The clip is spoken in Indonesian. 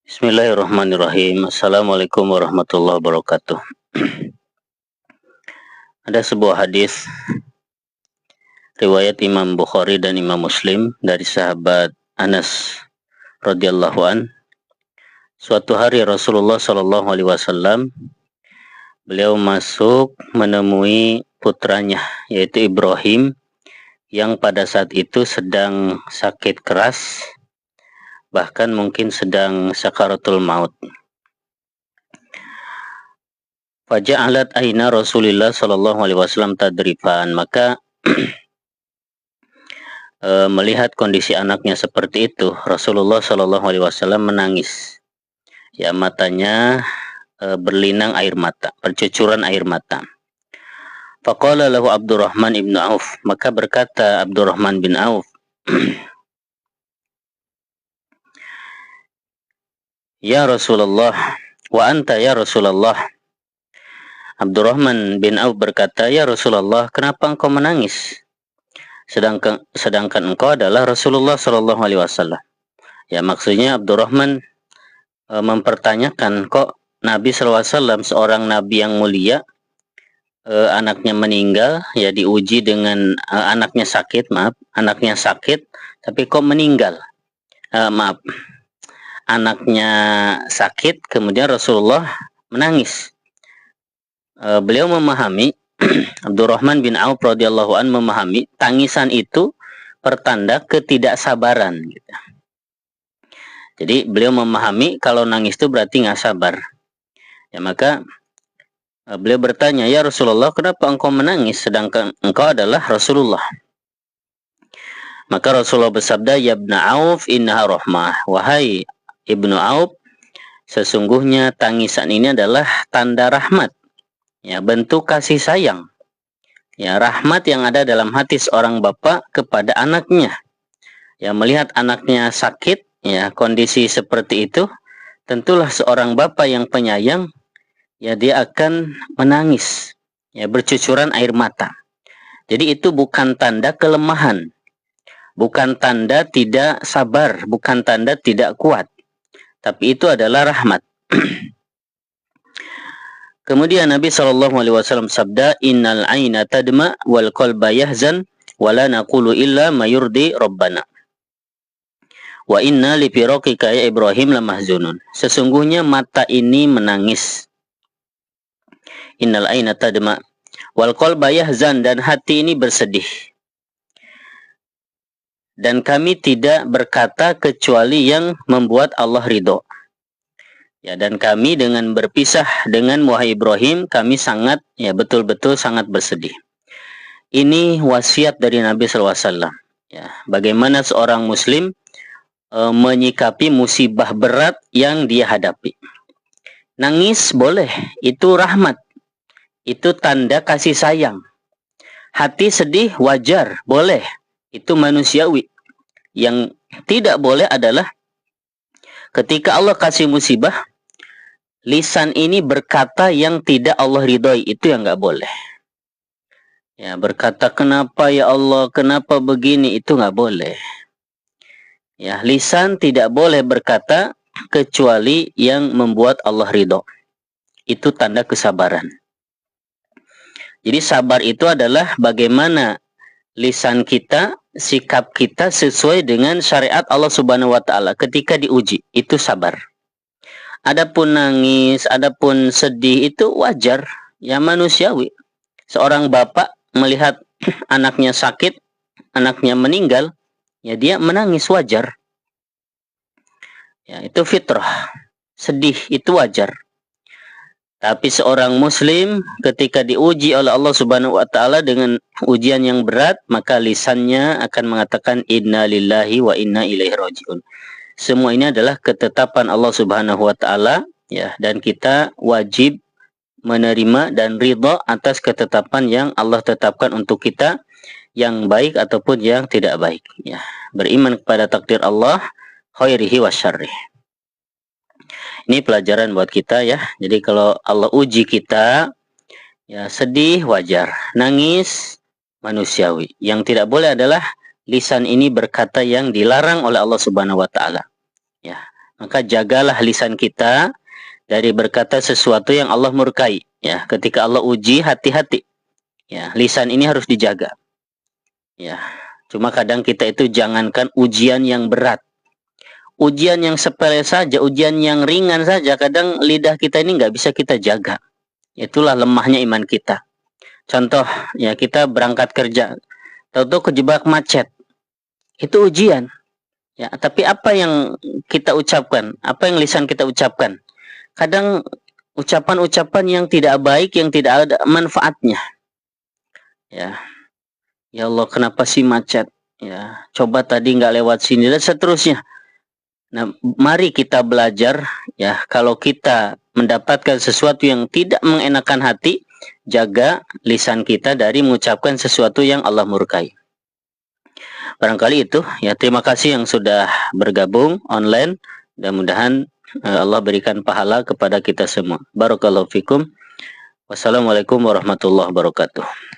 Bismillahirrahmanirrahim. Assalamualaikum warahmatullahi wabarakatuh. Ada sebuah hadis riwayat Imam Bukhari dan Imam Muslim dari sahabat Anas radhiyallahu an. Suatu hari Rasulullah sallallahu alaihi wasallam beliau masuk menemui putranya yaitu Ibrahim yang pada saat itu sedang sakit keras, bahkan mungkin sedang sakaratul maut. Faja'alat aina Rasulullah sallallahu alaihi wasallam tadrifan, maka melihat kondisi anaknya seperti itu, Rasulullah sallallahu alaihi wasallam menangis. Ya, matanya berlinang air mata, bercucuran air mata. Faqala lahu Abdurrahman ibn Auf, maka berkata Abdurrahman bin Auf, Ya Rasulullah, wa anta ya Rasulullah. Abdurrahman bin Auf berkata, ya Rasulullah, kenapa engkau menangis? Sedangkan engkau adalah Rasulullah sallallahu alaihi wasallam. Ya, maksudnya Abdurrahman mempertanyakan, kok Nabi sallallahu alaihi wasallam seorang nabi yang mulia, anaknya meninggal, ya diuji dengan anaknya sakit, tapi kok meninggal? Anaknya sakit, kemudian Rasulullah menangis. Beliau memahami, Abdurrahman bin Auf radhiyallahu an memahami tangisan itu pertanda ketidaksabaran. Gitu. Jadi beliau memahami kalau nangis itu berarti nggak sabar. Ya, maka beliau bertanya, ya Rasulullah, kenapa engkau menangis sedangkan engkau adalah Rasulullah? Maka Rasulullah bersabda, ya Ibnu Auf, innaha rahmah. Wahai Ibnu Auf, sesungguhnya tangisan ini adalah tanda rahmat. Ya, bentuk kasih sayang. Ya, rahmat yang ada dalam hati seorang bapak kepada anaknya. Ya, melihat anaknya sakit, ya kondisi seperti itu, tentulah seorang bapak yang penyayang, ya dia akan menangis, ya bercucuran air mata. Jadi itu bukan tanda kelemahan, bukan tanda tidak sabar, bukan tanda tidak kuat, tapi itu adalah rahmat. Kemudian Nabi SAW sabda, innal aina tadma wal qalba yahzan wala naqulu illa ma yurdi rabbana. Wa inna li firaqika ya Ibrahim lamahzunun. Sesungguhnya mata ini menangis. Innal aina tadma wal qalba yahzan, dan hati ini bersedih. Dan kami tidak berkata kecuali yang membuat Allah ridho. Ya, dan kami dengan berpisah dengan wahai Ibrahim, kami sangat, ya betul-betul sangat bersedih. Ini wasiat dari Nabi SAW. Ya, bagaimana seorang Muslim menyikapi musibah berat yang dia hadapi. Nangis boleh, itu rahmat, itu tanda kasih sayang. Hati sedih wajar, boleh, itu manusiawi. Yang tidak boleh adalah ketika Allah kasih musibah, lisan ini berkata yang tidak Allah ridhoi, itu yang nggak boleh. Ya, berkata kenapa ya Allah, kenapa begini, itu nggak boleh. Ya, lisan tidak boleh berkata kecuali yang membuat Allah ridho. Itu tanda kesabaran. Jadi sabar itu adalah bagaimana lisan kita, sikap kita sesuai dengan syariat Allah Subhanahu wa taala ketika diuji, itu sabar. Adapun nangis, adapun sedih itu wajar, ya manusiawi. Seorang bapak melihat anaknya sakit, anaknya meninggal, ya dia menangis, wajar. Ya, itu fitrah. Sedih itu wajar. Tapi seorang muslim ketika diuji oleh Allah Subhanahu wa taala dengan ujian yang berat, maka lisannya akan mengatakan inna lillahi wa inna ilaihi rajiun. Semua ini adalah ketetapan Allah Subhanahu wa taala, ya, dan kita wajib menerima dan ridha atas ketetapan yang Allah tetapkan untuk kita, yang baik ataupun yang tidak baik, ya. Beriman kepada takdir Allah, khairihi wa syarrih. Ini pelajaran buat kita, ya. Jadi kalau Allah uji kita, ya sedih wajar, nangis manusiawi. Yang tidak boleh adalah lisan ini berkata yang dilarang oleh Allah Subhanahu wa taala. Ya, maka jagalah lisan kita dari berkata sesuatu yang Allah murkai. Ya, ketika Allah uji, hati-hati. Ya, lisan ini harus dijaga. Ya, cuma kadang kita itu jangankan ujian yang berat. Ujian yang sepele saja, ujian yang ringan saja, kadang lidah kita ini nggak bisa kita jaga. Itulah lemahnya iman kita. Contoh, ya kita berangkat kerja, tahu-tahu kejebak macet. Itu ujian. Ya, tapi apa yang kita ucapkan? Apa yang lisan kita ucapkan? Kadang ucapan-ucapan yang tidak baik, yang tidak ada manfaatnya. Ya, ya Allah, kenapa sih macet? Ya, coba tadi nggak lewat sini dan seterusnya. Nah, mari kita belajar, ya, kalau kita mendapatkan sesuatu yang tidak mengenakan hati, jaga lisan kita dari mengucapkan sesuatu yang Allah murkai. Barangkali itu, ya, terima kasih yang sudah bergabung online. Mudah-mudahan Allah berikan pahala kepada kita semua. Barakallahu fikum. Wassalamualaikum warahmatullahi wabarakatuh.